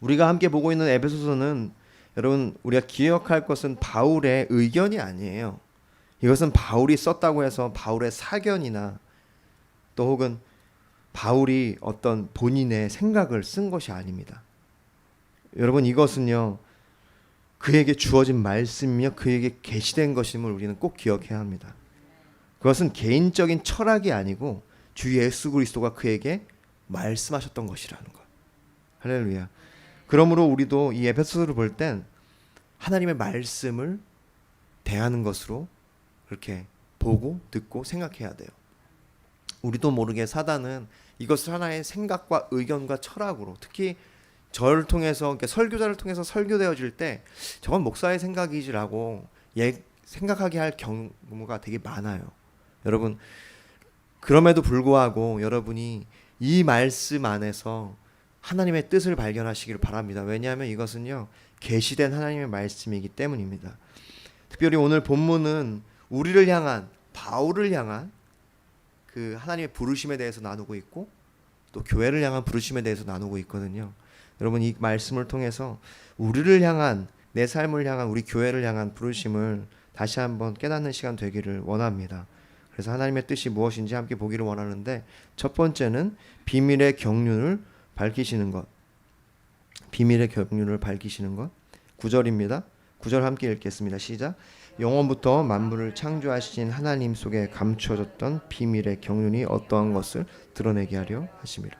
우리가 함께 보고 있는 에베소서는 여러분 우리가 기억할 것은 바울의 의견이 아니에요. 이것은 바울이 썼다고 해서 바울의 사견이나 또 혹은 바울이 어떤 본인의 생각을 쓴 것이 아닙니다. 여러분 이것은요 그에게 주어진 말씀이며 그에게 계시된 것임을 우리는 꼭 기억해야 합니다. 그것은 개인적인 철학이 아니고 주 예수 그리스도가 그에게 말씀하셨던 것이라는 것. 할렐루야. 그러므로 우리도 이 에베소서를 볼 땐 하나님의 말씀을 대하는 것으로 그렇게 보고 듣고 생각해야 돼요. 우리도 모르게 사단은 이것을 하나의 생각과 의견과 철학으로, 특히 저를 통해서 설교자를 통해서 설교되어질 때 저건 목사의 생각이지라고 생각하게 할 경우가 되게 많아요. 여러분 그럼에도 불구하고 여러분이 이 말씀 안에서 하나님의 뜻을 발견하시기를 바랍니다. 왜냐하면 이것은요 계시된 하나님의 말씀이기 때문입니다. 특별히 오늘 본문은 우리를 향한, 바울을 향한 그 하나님의 부르심에 대해서 나누고 있고 또 교회를 향한 부르심에 대해서 나누고 있거든요. 여러분 이 말씀을 통해서 우리를 향한, 내 삶을 향한, 우리 교회를 향한 부르심을 다시 한번 깨닫는 시간 되기를 원합니다. 그래서 하나님의 뜻이 무엇인지 함께 보기를 원하는데, 첫 번째는 비밀의 경륜을 밝히시는 것. 비밀의 경륜을 밝히시는 것. 9절입니다. 9절 함께 읽겠습니다. 시작. 영원부터 만물을 창조하신 하나님 속에 감춰졌던 비밀의 경륜이 어떠한 것을 드러내게 하려 하심이라.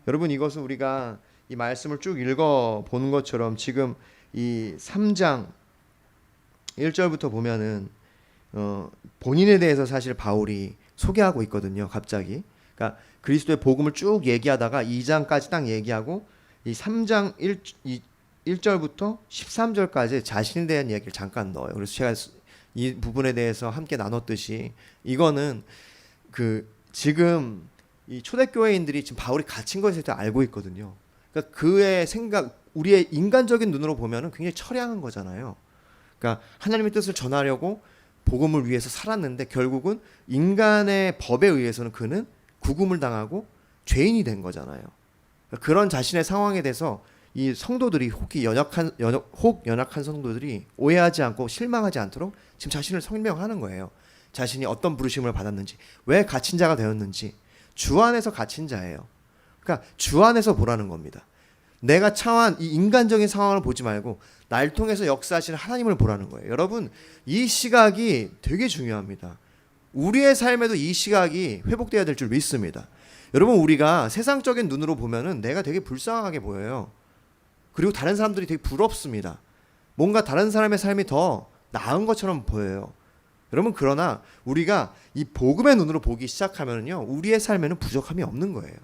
여러분 이것은 우리가 이 말씀을 쭉 읽어보는 것처럼 지금 이 3장 1절부터 보면은 본인에 대해서 사실 바울이 소개하고 있거든요. 갑자기. 그러니까 그리스도의 복음을 쭉 얘기하다가 2장까지 딱 얘기하고 이 3장 1절부터 13절까지 자신에 대한 이야기를 잠깐 넣어요. 그래서 제가 이 부분에 대해서 함께 나눴듯이 이거는 그 지금 이 초대교회인들이 지금 바울이 갇힌 것에 대해서 알고 있거든요. 그러니까 그의 생각, 우리의 인간적인 눈으로 보면은 굉장히 처량한 거잖아요. 그러니까 하나님의 뜻을 전하려고 복음을 위해서 살았는데 결국은 인간의 법에 의해서는 그는 구금을 당하고 죄인이 된 거잖아요. 그러니까 그런 자신의 상황에 대해서 이 성도들이 혹 연약한 성도들이 오해하지 않고 실망하지 않도록 지금 자신을 설명하는 거예요. 자신이 어떤 부르심을 받았는지, 왜 갇힌 자가 되었는지, 주 안에서 갇힌 자예요. 그러니까 주 안에서 보라는 겁니다. 내가 처한 이 인간적인 상황을 보지 말고 날 통해서 역사하시는 하나님을 보라는 거예요. 여러분 이 시각이 되게 중요합니다. 우리의 삶에도 이 시각이 회복돼야 될 줄 믿습니다. 여러분 우리가 세상적인 눈으로 보면은 내가 되게 불쌍하게 보여요. 그리고 다른 사람들이 되게 부럽습니다. 뭔가 다른 사람의 삶이 더 나은 것처럼 보여요. 여러분 그러나 우리가 이 복음의 눈으로 보기 시작하면요 우리의 삶에는 부족함이 없는 거예요.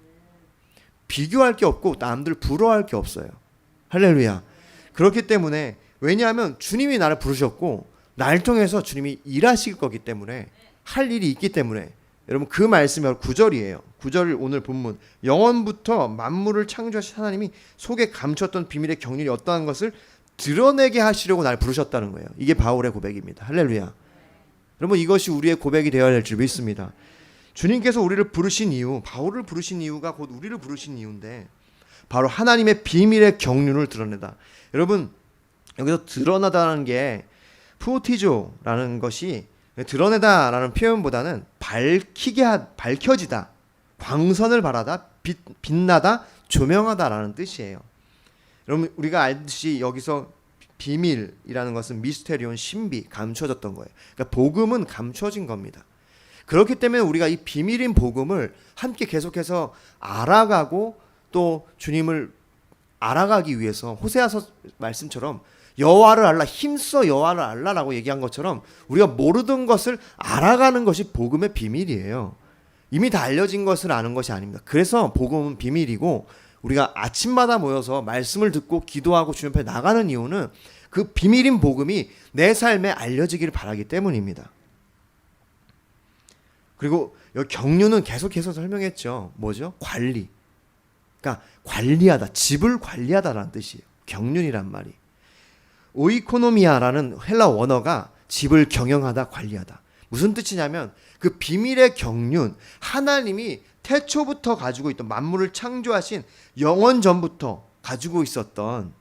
비교할 게 없고 남들 부러워할 게 없어요. 할렐루야. 그렇기 때문에 왜냐하면 주님이 나를 부르셨고 날 통해서 주님이 일하실 거기 때문에 할 일이 있기 때문에 여러분 그 말씀이 9절이에요. 9절 오늘 본문 영원부터 만물을 창조하신 하나님이 속에 감췄던 비밀의 경륜이 어떠한 것을 드러내게 하시려고 날 부르셨다는 거예요. 이게 바울의 고백입니다. 할렐루야. 여러분 이것이 우리의 고백이 되어야 할 줄 믿습니다. 주님께서 우리를 부르신 이유, 바울을 부르신 이유가 곧 우리를 부르신 이유인데 바로 하나님의 비밀의 경륜을 드러내다. 여러분 여기서 드러나다는 게 푸티조라는 것이 드러내다라는 표현보다는 밝혀지다, 광선을 발하다, 빛나다, 조명하다라는 뜻이에요. 여러분 우리가 알듯이 여기서 비밀이라는 것은 미스테리온, 신비, 감춰졌던 거예요. 그러니까 복음은 감춰진 겁니다. 그렇기 때문에 우리가 이 비밀인 복음을 함께 계속해서 알아가고 또 주님을 알아가기 위해서 호세아서 말씀처럼 여호와를 알라, 힘써 여호와를 알라라고 얘기한 것처럼 우리가 모르던 것을 알아가는 것이 복음의 비밀이에요. 이미 다 알려진 것을 아는 것이 아닙니다. 그래서 복음은 비밀이고 우리가 아침마다 모여서 말씀을 듣고 기도하고 주님 앞에 나가는 이유는 그 비밀인 복음이 내 삶에 알려지기를 바라기 때문입니다. 그리고 여기 경륜은 계속해서 설명했죠. 뭐죠? 관리. 그러니까 관리하다, 집을 관리하다라는 뜻이에요. 경륜이란 말이. 오이코노미아라는 헬라 원어가 집을 경영하다, 관리하다. 무슨 뜻이냐면 그 비밀의 경륜, 하나님이 태초부터 가지고 있던 만물을 창조하신 영원 전부터 가지고 있었던,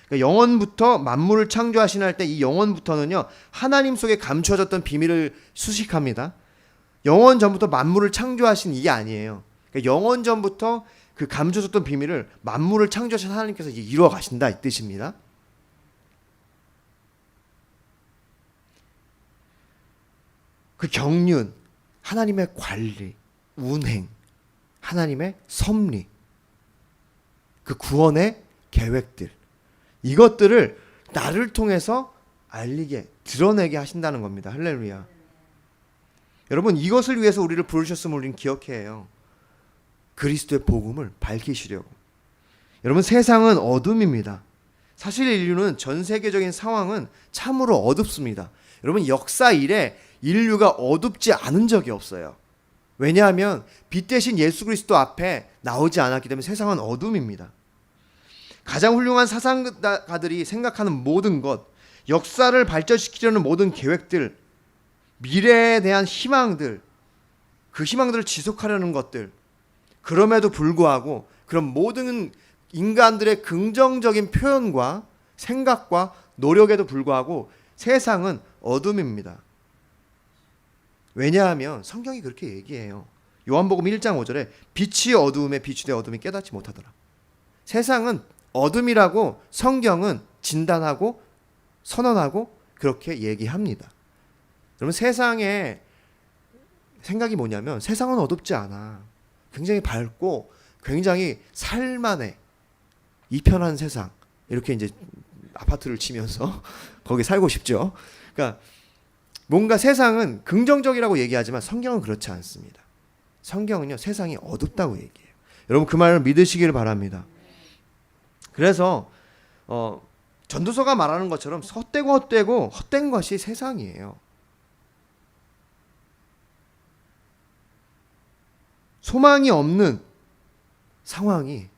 그러니까 영원부터 만물을 창조하신 할 때 이 영원부터는요 하나님 속에 감추어졌던 비밀을 수식합니다. 영원 전부터 만물을 창조하신 이게 아니에요. 그러니까 영원 전부터 그 감춰졌던 비밀을 만물을 창조하신 하나님께서 이제 이루어 가신다 이 뜻입니다. 그 경륜, 하나님의 관리, 운행, 하나님의 섭리, 그 구원의 계획들, 이것들을 나를 통해서 알리게, 드러내게 하신다는 겁니다. 할렐루야. 여러분, 이것을 위해서 우리를 부르셨음을 우리는 기억해야 해요. 그리스도의 복음을 밝히시려고. 여러분, 세상은 어둠입니다. 사실 인류는 전 세계적인 상황은 참으로 어둡습니다. 여러분, 역사 이래 인류가 어둡지 않은 적이 없어요. 왜냐하면 빛 대신 예수 그리스도 앞에 나오지 않았기 때문에 세상은 어둠입니다. 가장 훌륭한 사상가들이 생각하는 모든 것, 역사를 발전시키려는 모든 계획들, 미래에 대한 희망들, 그 희망들을 지속하려는 것들, 그럼에도 불구하고 그런 모든 인간들의 긍정적인 표현과 생각과 노력에도 불구하고 세상은 어둠입니다. 왜냐하면 성경이 그렇게 얘기해요. 요한복음 1장 5절에 빛이 어두움에 비추되 어둠이 깨닫지 못하더라. 세상은 어둠이라고 성경은 진단하고 선언하고 그렇게 얘기합니다. 여러분, 세상의 생각이 뭐냐면 세상은 어둡지 않아. 굉장히 밝고 굉장히 살만해. 이편한 세상. 이렇게 이제 아파트를 치면서 거기 살고 싶죠. 그러니까 뭔가 세상은 긍정적이라고 얘기하지만 성경은 그렇지 않습니다. 성경은요 세상이 어둡다고 얘기해요. 여러분, 그 말을 믿으시기를 바랍니다. 그래서 전도서가 말하는 것처럼 헛된 것이 세상이에요. 소망이 없는 상황이,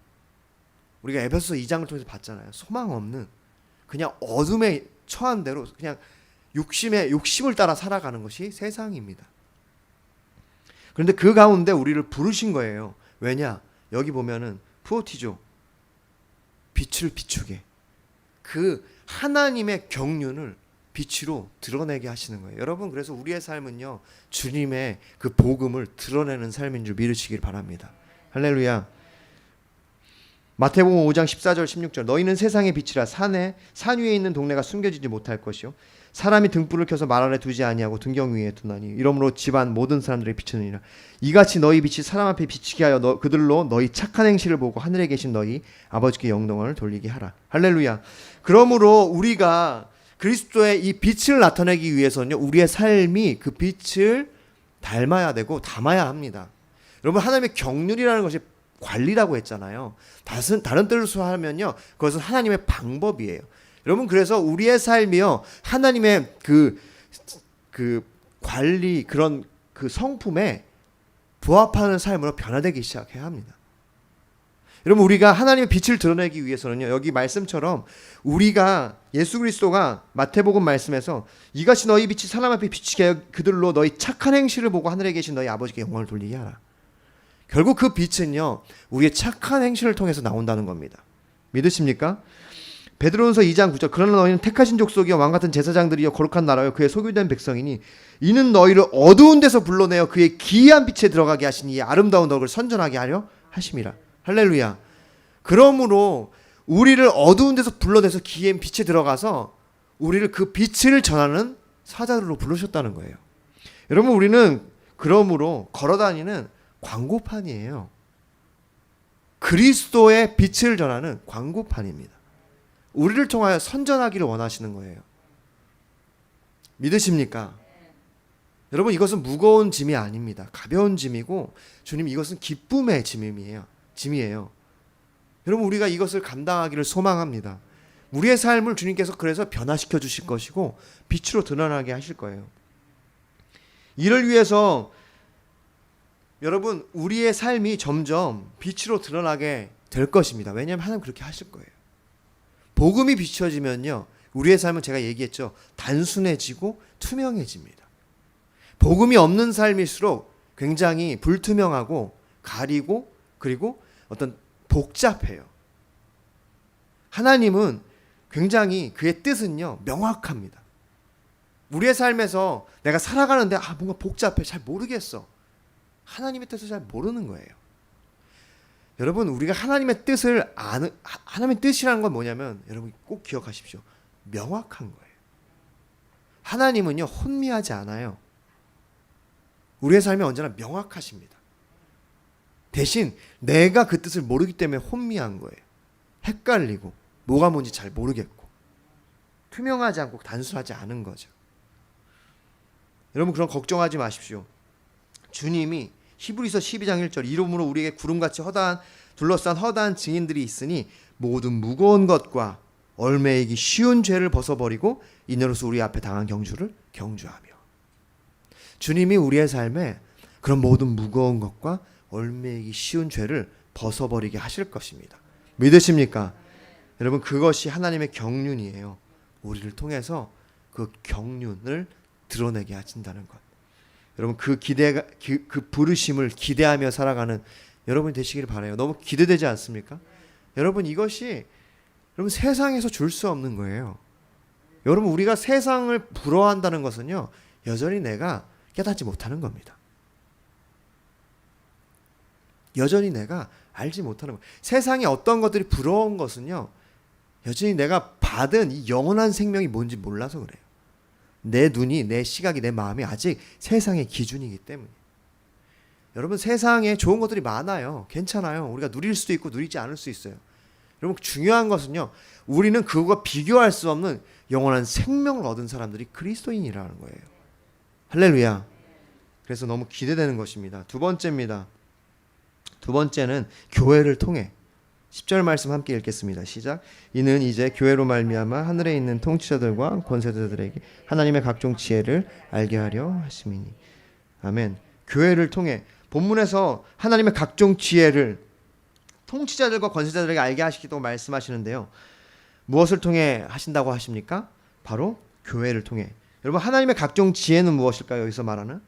우리가 에베소서 2장을 통해서 봤잖아요. 소망 없는, 그냥 어둠에 처한 대로 그냥 욕심을 따라 살아가는 것이 세상입니다. 그런데 그 가운데 우리를 부르신 거예요. 왜냐? 여기 보면은 푸오티조, 빛을 비추게, 그 하나님의 경륜을 빛으로 드러내게 하시는 거예요. 여러분, 그래서 우리의 삶은요 주님의 그 복음을 드러내는 삶인 줄 믿으시길 바랍니다. 할렐루야. 마태복음 5장 14절 16절, 너희는 세상의 빛이라. 산 위에 있는 동네가 숨겨지지 못할 것이요 사람이 등불을 켜서 말 아래 두지 아니하고 등경 위에 두나니 이러므로 집안 모든 사람들이 비추느니라. 이같이 너희 빛이 사람 앞에 비치게 하여 그들로 너희 착한 행실을 보고 하늘에 계신 너희 아버지께 영광을 돌리게 하라. 할렐루야. 그러므로 우리가 그리스도의 이 빛을 나타내기 위해서는요 우리의 삶이 그 빛을 닮아야 되고 담아야 합니다. 여러분, 하나님의 경륜이라는 것이 관리라고 했잖아요. 다른 뜻으로 하면요 그것은 하나님의 방법이에요. 여러분, 그래서 우리의 삶이요 하나님의 그 관리, 그런 그 성품에 부합하는 삶으로 변화되기 시작해야 합니다. 여러분, 우리가 하나님의 빛을 드러내기 위해서는요 여기 말씀처럼 우리가 예수 그리스도가 마태복음 말씀에서 이같이 너희 빛이 사람 앞에 비치게 하여 그들로 너희 착한 행실을 보고 하늘에 계신 너희 아버지께 영광을 돌리게 하라. 결국 그 빛은요 우리의 착한 행실을 통해서 나온다는 겁니다. 믿으십니까? 베드로전서 2장 9절, 그러나 너희는 택하신 족속이요 왕같은 제사장들이요 거룩한 나라요 그의 소유된 백성이니 이는 너희를 어두운 데서 불러내어 그의 기이한 빛에 들어가게 하시니 이 아름다운 덕을 선전하게 하려 하심이라. 할렐루야. 그러므로 우리를 어두운 데서 불러내서 기이한 빛에 들어가서 우리를 그 빛을 전하는 사자들로 부르셨다는 거예요. 여러분, 우리는 그러므로 걸어다니는 광고판이에요. 그리스도의 빛을 전하는 광고판입니다. 우리를 통하여 선전하기를 원하시는 거예요. 믿으십니까? 여러분, 이것은 무거운 짐이 아닙니다. 가벼운 짐이고 주님, 이것은 기쁨의 짐이에요. 여러분, 우리가 이것을 감당하기를 소망합니다. 우리의 삶을 주님께서 그래서 변화시켜 주실 것이고 빛으로 드러나게 하실 거예요. 이를 위해서 여러분, 우리의 삶이 점점 빛으로 드러나게 될 것입니다. 왜냐하면 하나님 그렇게 하실 거예요. 복음이 비춰지면요 우리의 삶은, 제가 얘기했죠, 단순해지고 투명해집니다. 복음이 없는 삶일수록 굉장히 불투명하고 가리고 그리고 어떤 복잡해요. 하나님은 굉장히 그의 뜻은요 명확합니다. 우리의 삶에서 내가 살아가는데 뭔가 복잡해, 잘 모르겠어. 하나님의 뜻을 잘 모르는 거예요. 여러분, 우리가 하나님의 뜻을 아는, 하나님의 뜻이라는 건 뭐냐면 여러분 꼭 기억하십시오. 명확한 거예요. 하나님은요 혼미하지 않아요. 우리의 삶이 언제나 명확하십니다. 대신 내가 그 뜻을 모르기 때문에 혼미한 거예요. 헷갈리고 뭐가 뭔지 잘 모르겠고 투명하지 않고 단순하지 않은 거죠. 여러분, 그런 걱정하지 마십시오. 주님이 히브리서 12장 1절 이름으로 우리에게 구름같이 둘러싼 허다한 증인들이 있으니 모든 무거운 것과 얼매이기 쉬운 죄를 벗어버리고 이내로서 우리 앞에 당한 경주를 경주하며. 주님이 우리의 삶에 그런 모든 무거운 것과 얼매이기 쉬운 죄를 벗어버리게 하실 것입니다. 믿으십니까? 여러분, 그것이 하나님의 경륜이에요. 우리를 통해서 그 경륜을 드러내게 하신다는 것. 여러분, 그 부르심을 기대하며 살아가는 여러분이 되시길 바라요. 너무 기대되지 않습니까? 여러분, 이것이 여러분 세상에서 줄 수 없는 거예요. 여러분, 우리가 세상을 부러워한다는 것은요 여전히 내가 깨닫지 못하는 겁니다. 여전히 내가 알지 못하는 거예요. 세상에 어떤 것들이 부러운 것은요 여전히 내가 받은 이 영원한 생명이 뭔지 몰라서 그래요. 내 눈이, 내 시각이, 내 마음이 아직 세상의 기준이기 때문에. 여러분, 세상에 좋은 것들이 많아요. 괜찮아요. 우리가 누릴 수도 있고 누리지 않을 수 있어요. 여러분, 중요한 것은요 우리는 그거와 비교할 수 없는 영원한 생명을 얻은 사람들이 그리스도인이라는 거예요. 할렐루야. 그래서 너무 기대되는 것입니다. 두 번째입니다. 두 번째는 교회를 통해 10절 말씀 함께 읽겠습니다. 시작. 이는 이제 교회로 말미암아 하늘에 있는 통치자들과 권세자들에게 하나님의 각종 지혜를 알게 하려 하심이니. 아멘. 교회를 통해 본문에서 하나님의 각종 지혜를 통치자들과 권세자들에게 알게 하시기도 말씀하시는데요. 무엇을 통해 하신다고 하십니까? 바로 교회를 통해. 여러분, 하나님의 각종 지혜는 무엇일까요? 여기서 말하는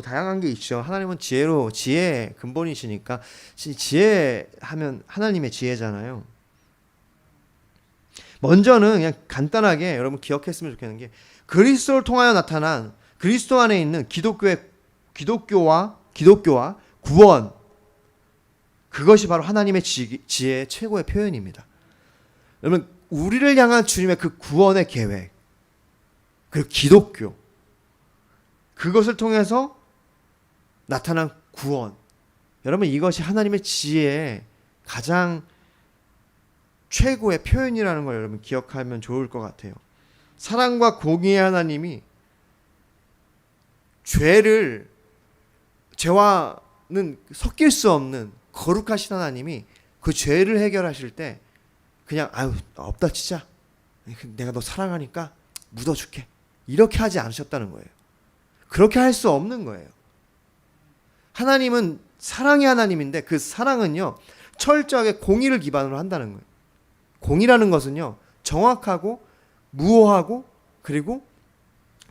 다양한 게 있죠. 하나님은 지혜의 근본이시니까 지혜하면 하나님의 지혜잖아요. 먼저는 그냥 간단하게 여러분 기억했으면 좋겠는 게 그리스도를 통하여 나타난 그리스도 안에 있는 기독교와 구원, 그것이 바로 하나님의 지혜의 최고의 표현입니다. 여러분, 우리를 향한 주님의 그 구원의 계획, 그리고 기독교, 그것을 통해서 나타난 구원, 여러분 이것이 하나님의 지혜의 가장 최고의 표현이라는 걸 여러분 기억하면 좋을 것 같아요. 사랑과 공의의 하나님이 죄와는 섞일 수 없는 거룩하신 하나님이 그 죄를 해결하실 때 그냥 없다 치자, 내가 너 사랑하니까 묻어줄게, 이렇게 하지 않으셨다는 거예요. 그렇게 할 수 없는 거예요. 하나님은 사랑의 하나님인데 그 사랑은요 철저하게 공의를 기반으로 한다는 거예요. 공의라는 것은요 정확하고 무오하고 그리고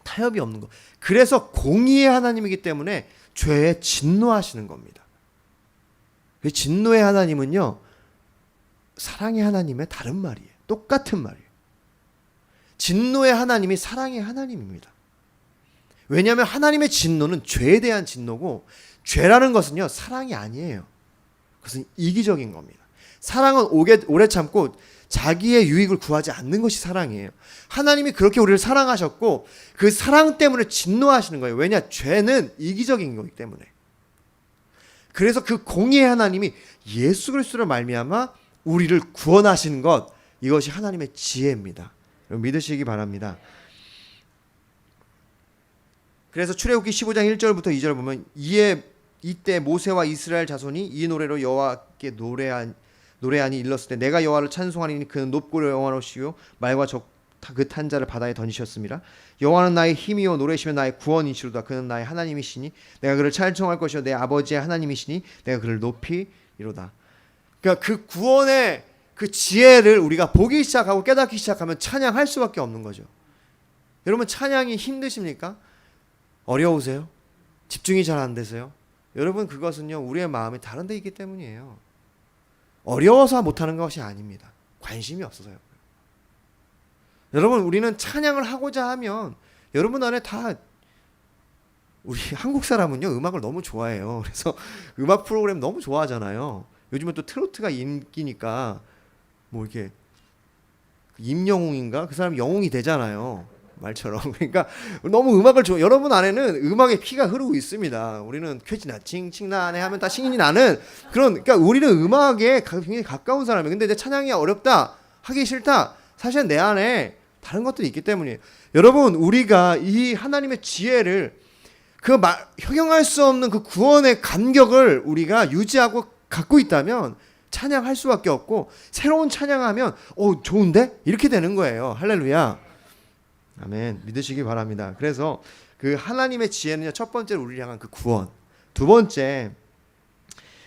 타협이 없는 것. 그래서 공의의 하나님이기 때문에 죄에 진노하시는 겁니다. 그 진노의 하나님은요 사랑의 하나님의 다른 말이에요. 똑같은 말이에요. 진노의 하나님이 사랑의 하나님입니다. 왜냐하면 하나님의 진노는 죄에 대한 진노고, 죄라는 것은요 사랑이 아니에요. 그것은 이기적인 겁니다. 사랑은 오래 참고 자기의 유익을 구하지 않는 것이 사랑이에요. 하나님이 그렇게 우리를 사랑하셨고 그 사랑 때문에 진노하시는 거예요. 왜냐? 죄는 이기적인 거기 때문에. 그래서 그 공의의 하나님이 예수 그리스도를 말미암아 우리를 구원하시는 것, 이것이 하나님의 지혜입니다. 믿으시기 바랍니다. 그래서 출애굽기 15장 1절부터 2절 보면 이때 모세와 이스라엘 자손이 이 노래로 여호와께 노래하니 일렀을 때 내가 여호와를 찬송하리니 그는 높고 영원하시오 말과 그 탄자를 바다에 던지셨습니다. 여호와는 나의 힘이요 노래시며 나의 구원이시로다. 그는 나의 하나님이시니 내가 그를 찬송할 것이요 내 아버지의 하나님이시니 내가 그를 높이리로다. 그러니까 그 구원의 그 지혜를 우리가 보기 시작하고 깨닫기 시작하면 찬양할 수밖에 없는 거죠. 여러분, 찬양이 힘드십니까? 어려우세요? 집중이 잘 안 되세요? 여러분, 그것은요 우리의 마음이 다른 데 있기 때문이에요. 어려워서 못하는 것이 아닙니다. 관심이 없어서요. 여러분, 우리는 찬양을 하고자 하면 여러분 안에 다, 우리 한국 사람은요 음악을 너무 좋아해요. 그래서 음악 프로그램 너무 좋아하잖아요. 요즘은 또 트로트가 인기니까 뭐 이렇게 임영웅인가 그 사람 영웅이 되잖아요, 말처럼. 그러니까 너무 음악을 좋아. 여러분 안에는 음악의 피가 흐르고 있습니다. 우리는 쾌지나 칭칭나네 하면 다 신이 나는 그런, 그러니까 우리는 음악에 굉장히 가까운 사람이에요. 근데 내 찬양이 어렵다, 하기 싫다, 사실은 내 안에 다른 것들이 있기 때문이에요. 여러분, 우리가 이 하나님의 지혜를, 형용할 수 없는 그 구원의 감격을 우리가 유지하고 갖고 있다면 찬양할 수밖에 없고, 새로운 찬양하면 좋은데? 이렇게 되는 거예요. 할렐루야. 아멘. 믿으시기 바랍니다. 그래서 그 하나님의 지혜는요, 첫 번째로 우리를 향한 그 구원, 두 번째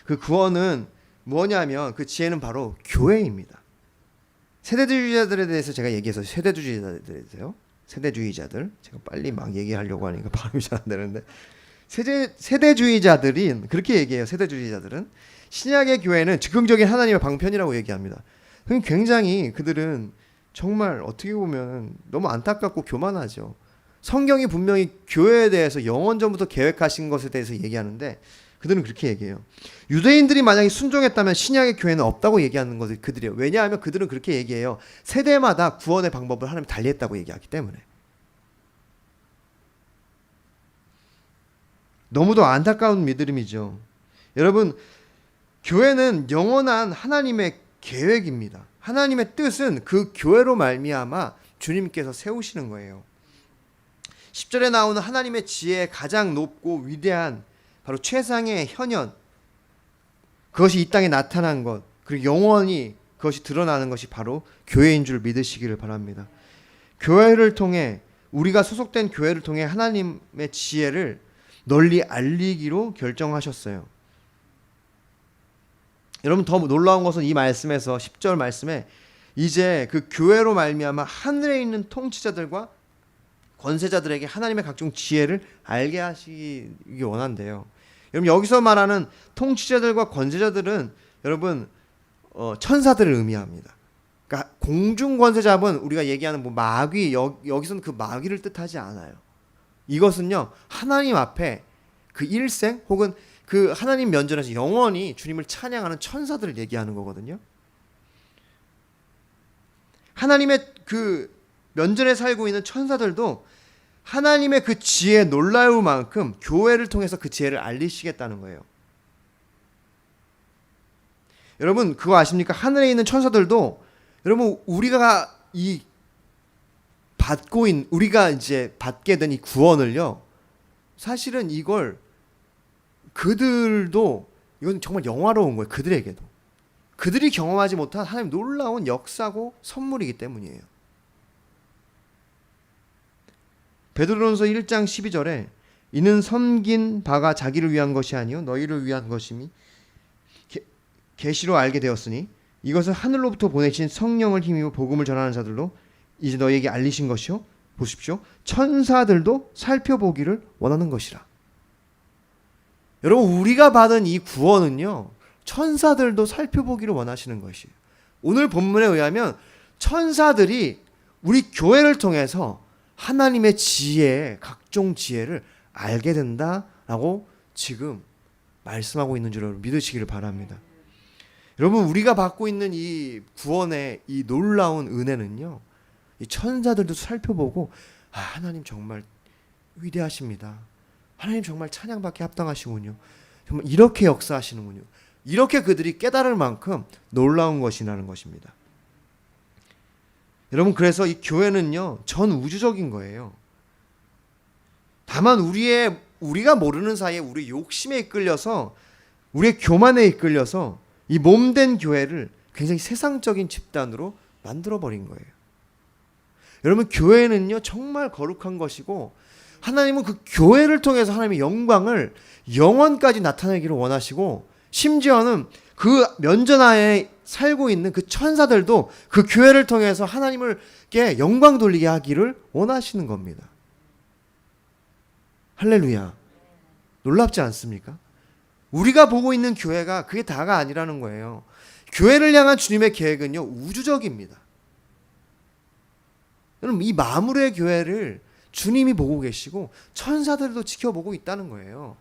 그 구원은 뭐냐면 그 지혜는 바로 교회입니다. 세대주의자들에 대해서 제가 얘기해서, 세대주의자들에 대해서요, 세대주의자들, 제가 빨리 막 얘기하려고 하니까 발음이 잘 안 되는데, 세대주의자들이 그렇게 얘기해요. 세대주의자들은 신약의 교회는 즉흥적인 하나님의 방편이라고 얘기합니다. 굉장히 그들은 정말 어떻게 보면 너무 안타깝고 교만하죠. 성경이 분명히 교회에 대해서 영원전부터 계획하신 것에 대해서 얘기하는데 그들은 그렇게 얘기해요. 유대인들이 만약에 순종했다면 신약의 교회는 없다고 얘기하는 것이 그들이에요. 왜냐하면 그들은 그렇게 얘기해요. 세대마다 구원의 방법을 하나님이 달리했다고 얘기하기 때문에. 너무도 안타까운 믿음이죠. 여러분, 교회는 영원한 하나님의 계획입니다. 하나님의 뜻은 그 교회로 말미암아 주님께서 세우시는 거예요. 10절에 나오는 하나님의 지혜의 가장 높고 위대한 바로 최상의 현현, 그것이 이 땅에 나타난 것, 그리고 영원히 그것이 드러나는 것이 바로 교회인 줄 믿으시기를 바랍니다. 교회를 통해, 우리가 소속된 교회를 통해 하나님의 지혜를 널리 알리기로 결정하셨어요. 여러분, 더 놀라운 것은 이 말씀에서 10절 말씀에 이제 그 교회로 말미암아 하늘에 있는 통치자들과 권세자들에게 하나님의 각종 지혜를 알게 하시기 원한대요. 여러분, 여기서 말하는 통치자들과 권세자들은 여러분 천사들을 의미합니다. 그러니까 공중 권세자분, 우리가 얘기하는 뭐 마귀, 여기서는 그 마귀를 뜻하지 않아요. 이것은요, 하나님 앞에 그 일생 혹은 그 하나님 면전에서 영원히 주님을 찬양하는 천사들을 얘기하는 거거든요. 하나님의 그 면전에 살고 있는 천사들도 하나님의 그 지혜 놀라울 만큼 교회를 통해서 그 지혜를 알리시겠다는 거예요. 여러분, 그거 아십니까? 하늘에 있는 천사들도, 여러분, 우리가 우리가 이제 받게 된 이 구원을요, 사실은 그들도 이건 정말 영화로운 거예요. 그들에게도. 그들이 경험하지 못한 하나님 놀라운 역사고 선물이기 때문이에요. 베드로전서 1장 12절에 이는 섬긴 바가 자기를 위한 것이 아니요 너희를 위한 것임이 계시로 알게 되었으니 이것은 하늘로부터 보내신 성령을 힘입어 복음을 전하는 자들로 이제 너희에게 알리신 것이요 보십시오 천사들도 살펴보기를 원하는 것이라. 여러분, 우리가 받은 이 구원은요, 천사들도 살펴보기를 원하시는 것이에요. 오늘 본문에 의하면 천사들이 우리 교회를 통해서 하나님의 지혜, 각종 지혜를 알게 된다라고 지금 말씀하고 있는 줄 믿으시기를 바랍니다. 여러분, 우리가 받고 있는 이 구원의 이 놀라운 은혜는요, 이 천사들도 살펴보고, 하나님 정말 위대하십니다. 하나님 정말 찬양받기 합당하시군요. 정말 이렇게 역사하시는군요. 이렇게 그들이 깨달을 만큼 놀라운 것이라는 것입니다. 여러분, 그래서 이 교회는요, 전 우주적인 거예요. 다만 우리가 모르는 사이에 우리 욕심에 이끌려서, 우리의 교만에 이끌려서 이 몸된 교회를 굉장히 세상적인 집단으로 만들어버린 거예요. 여러분, 교회는요, 정말 거룩한 것이고, 하나님은 그 교회를 통해서 하나님의 영광을 영원까지 나타내기를 원하시고, 심지어는 그 면전하에 살고 있는 그 천사들도 그 교회를 통해서 하나님께 영광 돌리게 하기를 원하시는 겁니다. 할렐루야. 놀랍지 않습니까? 우리가 보고 있는 교회가 그게 다가 아니라는 거예요. 교회를 향한 주님의 계획은요, 우주적입니다. 여러분, 이 마물의 교회를 주님이 보고 계시고 천사들도 지켜보고 있다는 거예요.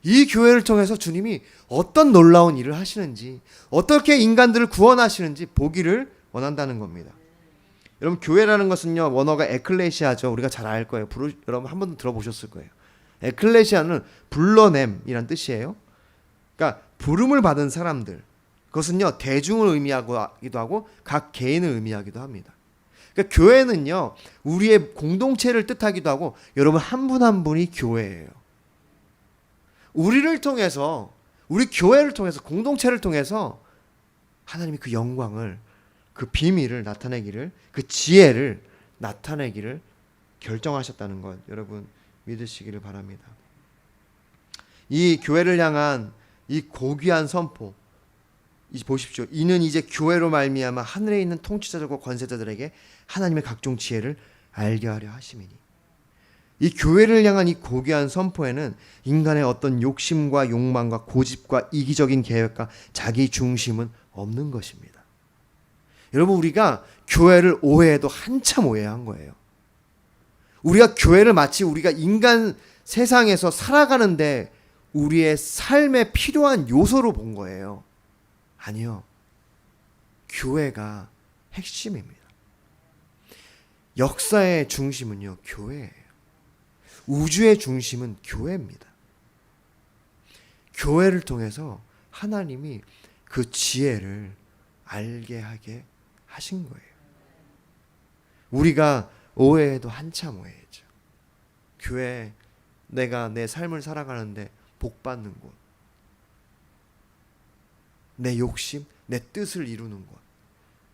이 교회를 통해서 주님이 어떤 놀라운 일을 하시는지, 어떻게 인간들을 구원하시는지 보기를 원한다는 겁니다. 여러분, 교회라는 것은요, 원어가 에클레시아죠. 우리가 잘 알 거예요. 여러분 한 번도 들어보셨을 거예요. 에클레시아는 불러냄이란 뜻이에요. 그러니까 부름을 받은 사람들, 그것은요 대중을 의미하기도 하고 각 개인을 의미하기도 합니다. 그러니까 교회는요 우리의 공동체를 뜻하기도 하고, 여러분 한 분 한 분이 교회예요. 우리를 통해서, 우리 교회를 통해서, 공동체를 통해서 하나님이 그 영광을, 그 비밀을 나타내기를, 그 지혜를 나타내기를 결정하셨다는 것, 여러분 믿으시기를 바랍니다. 이 교회를 향한 이 고귀한 선포, 보십시오. 이는 이제 교회로 말미암아 하늘에 있는 통치자들과 권세자들에게 하나님의 각종 지혜를 알게 하려 하심이니. 이 교회를 향한 이 고귀한 선포에는 인간의 어떤 욕심과 욕망과 고집과 이기적인 계획과 자기 중심은 없는 것입니다. 여러분, 우리가 교회를 오해해도 한참 오해한 거예요. 우리가 교회를 마치 우리가 인간 세상에서 살아가는데 우리의 삶에 필요한 요소로 본 거예요. 아니요. 교회가 핵심입니다. 역사의 중심은요, 교회예요. 우주의 중심은 교회입니다. 교회를 통해서 하나님이 그 지혜를 알게 하게 하신 거예요. 우리가 오해해도 한참 오해했죠. 교회, 내가 내 삶을 살아가는데 복 받는 곳, 내 욕심, 내 뜻을 이루는 곳.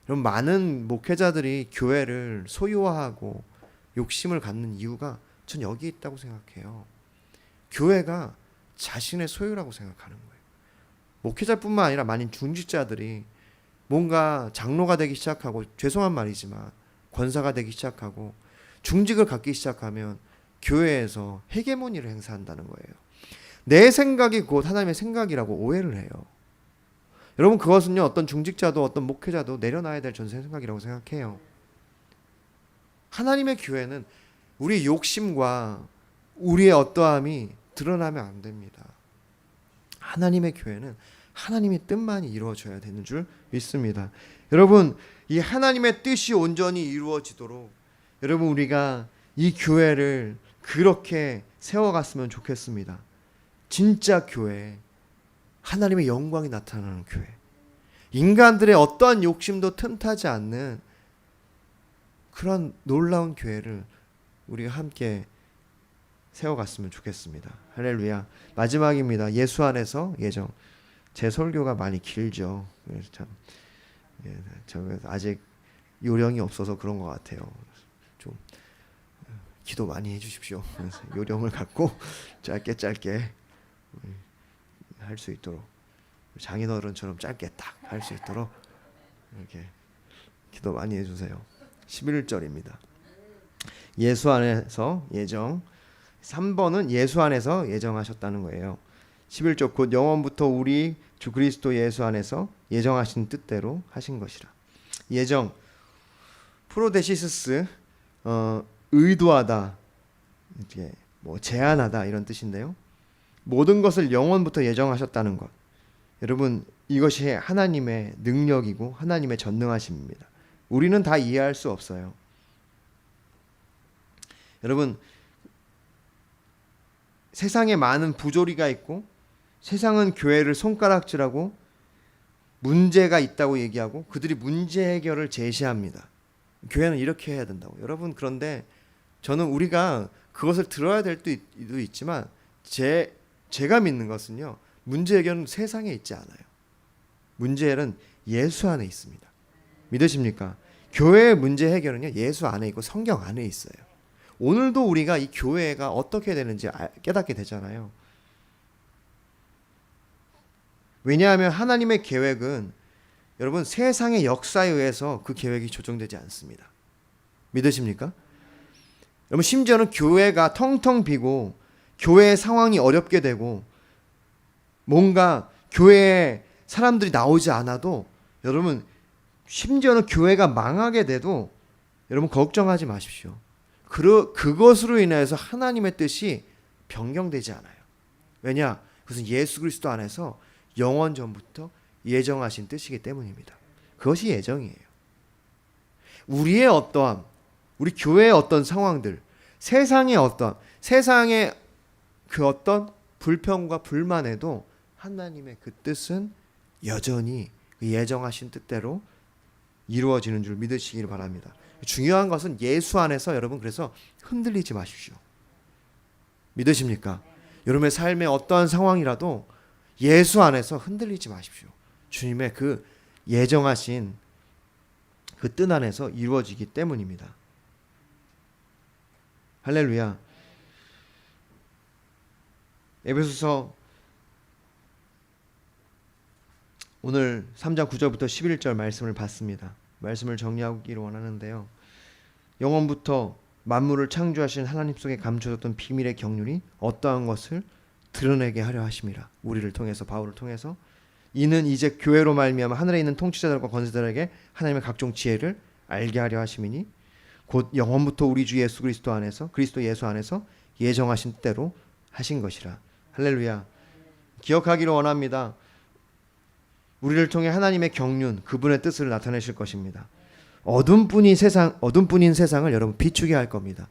그럼 많은 목회자들이 교회를 소유화하고 욕심을 갖는 이유가 전 여기 있다고 생각해요. 교회가 자신의 소유라고 생각하는 거예요. 목회자뿐만 아니라 많은 중직자들이 뭔가 장로가 되기 시작하고, 죄송한 말이지만 권사가 되기 시작하고 중직을 갖기 시작하면 교회에서 헤게모니를 행사한다는 거예요. 내 생각이 곧 하나님의 생각이라고 오해를 해요. 여러분, 그것은요 어떤 중직자도 어떤 목회자도 내려놔야 될 전세 생각이라고 생각해요. 하나님의 교회는 우리의 욕심과 우리의 어떠함이 드러나면 안 됩니다. 하나님의 교회는 하나님의 뜻만이 이루어져야 되는 줄 믿습니다. 여러분, 이 하나님의 뜻이 온전히 이루어지도록 여러분 우리가 이 교회를 그렇게 세워갔으면 좋겠습니다. 진짜 교회, 하나님의 영광이 나타나는 교회, 인간들의 어떠한 욕심도 틈타지 않는 그런 놀라운 교회를 우리가 함께 세워갔으면 좋겠습니다. 할렐루야. 마지막입니다. 예수 안에서 예정. 제 설교가 많이 길죠. 그래서 참, 저 아직 요령이 없어서 그런 것 같아요. 좀 기도 많이 해주십시오. 그래서 요령을 갖고 짧게 할 수 있도록, 장인어른처럼 짧게 딱 할 수 있도록 이렇게 기도 많이 해주세요. 11절입니다. 예수 안에서 예정. 3번은 예수 안에서 예정하셨다는 거예요. 11절, 곧 영원부터 우리 주 그리스도 예수 안에서 예정하신 뜻대로 하신 것이라. 예정, 프로데시스스, 의도하다, 이게 뭐 제한하다 이런 뜻인데요. 모든 것을 영원부터 예정하셨다는 것. 여러분, 이것이 하나님의 능력이고 하나님의 전능하심입니다. 우리는 다 이해할 수 없어요. 여러분, 세상에 많은 부조리가 있고, 세상은 교회를 손가락질하고 문제가 있다고 얘기하고 그들이 문제 해결을 제시합니다. 교회는 이렇게 해야 된다고. 여러분, 그런데 저는 우리가 그것을 들어야 될 때도 있지만 제가 믿는 것은요, 문제 해결은 세상에 있지 않아요. 문제 해결은 예수 안에 있습니다. 믿으십니까? 교회의 문제 해결은요, 예수 안에 있고 성경 안에 있어요. 오늘도 우리가 이 교회가 어떻게 되는지 깨닫게 되잖아요. 왜냐하면 하나님의 계획은 여러분 세상의 역사에 의해서 그 계획이 조정되지 않습니다. 믿으십니까? 여러분, 심지어는 교회가 텅텅 비고 교회의 상황이 어렵게 되고 뭔가 교회의 사람들이 나오지 않아도 여러분 심지어는 교회가 망하게 돼도 여러분 걱정하지 마십시오. 그것으로 인해서 하나님의 뜻이 변경되지 않아요. 왜냐? 그것은 예수 그리스도 안에서 영원 전부터 예정하신 뜻이기 때문입니다. 그것이 예정이에요. 우리의 어떠함, 우리 교회의 어떤 상황들, 세상의 그 어떤 불평과 불만에도 하나님의 그 뜻은 여전히 그 예정하신 뜻대로 이루어지는 줄 믿으시길 바랍니다. 중요한 것은 예수 안에서 여러분 그래서 흔들리지 마십시오. 믿으십니까? 여러분의 삶의 어떠한 상황이라도 예수 안에서 흔들리지 마십시오. 주님의 그 예정하신 그 뜻 안에서 이루어지기 때문입니다. 할렐루야. 에베소서 오늘 3장 9절부터 11절 말씀을 봤습니다. 말씀을 정리하기를 원하는데요. 영원부터 만물을 창조하신 하나님 속에 감춰졌던 비밀의 경륜이 어떠한 것을 드러내게 하려 하심이라. 우리를 통해서, 바울을 통해서. 이는 이제 교회로 말미암아 하늘에 있는 통치자들과 권세자들에게 하나님의 각종 지혜를 알게 하려 하심이니 곧 영원부터 우리 주 예수 그리스도 안에서, 그리스도 예수 안에서 예정하신 때로 하신 것이라. 할렐루야. 기억하기를 원합니다. 우리를 통해 하나님의 경륜, 그분의 뜻을 나타내실 것입니다. 어둠뿐인 세상을 여러분 비추게 할 겁니다.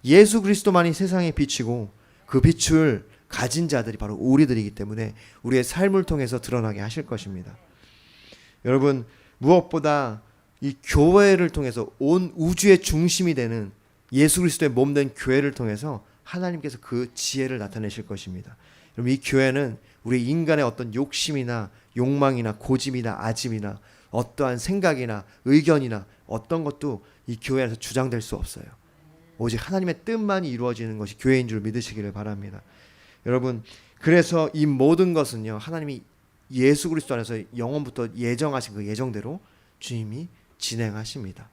예수 그리스도만이 세상에 비치고 그 빛을 가진 자들이 바로 우리들이기 때문에 우리의 삶을 통해서 드러나게 하실 것입니다. 여러분 무엇보다 이 교회를 통해서 온 우주의 중심이 되는 예수 그리스도의 몸된 교회를 통해서 하나님께서 그 지혜를 나타내실 것입니다. 여러분 이 교회는 우리 인간의 어떤 욕심이나 욕망이나 고집이나 아짐이나 어떠한 생각이나 의견이나 어떤 것도 이 교회 안에서 주장될 수 없어요. 오직 하나님의 뜻만이 이루어지는 것이 교회인 줄 믿으시기를 바랍니다. 여러분 그래서 이 모든 것은요 하나님이 예수 그리스도 안에서 영원부터 예정하신 그 예정대로 주님이 진행하십니다.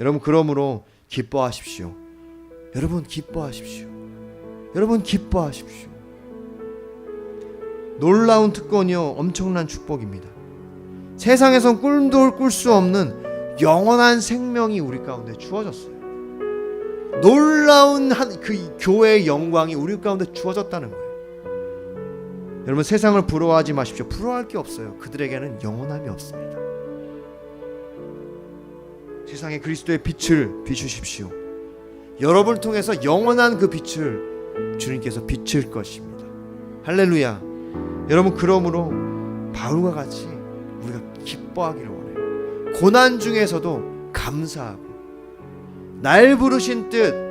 여러분 그러므로 기뻐하십시오. 여러분 기뻐하십시오. 여러분 기뻐하십시오. 놀라운 특권이요 엄청난 축복입니다. 세상에선 꿈도 꿀 수 없는 영원한 생명이 우리 가운데 주어졌어요. 놀라운 그 교회의 영광이 우리 가운데 주어졌다는 거예요. 여러분 세상을 부러워하지 마십시오. 부러워할 게 없어요. 그들에게는 영원함이 없습니다. 세상에 그리스도의 빛을 비추십시오. 여러분을 통해서 영원한 그 빛을 주님께서 비칠 것입니다. 할렐루야. 여러분 그러므로 바울과 같이 우리가 기뻐하기를 원해요. 고난 중에서도 감사하고 날 부르신 뜻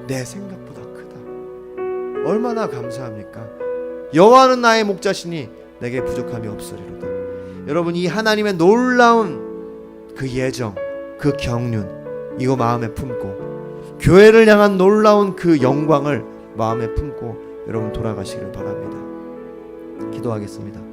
내 생각보다 크다. 얼마나 감사합니까? 여호와는 나의 목자시니 내게 부족함이 없으리로다. 여러분 이 하나님의 놀라운 그 예정, 그 경륜 이거 마음에 품고 교회를 향한 놀라운 그 영광을 마음에 품고 여러분 돌아가시기를 바랍니다. 기도하겠습니다.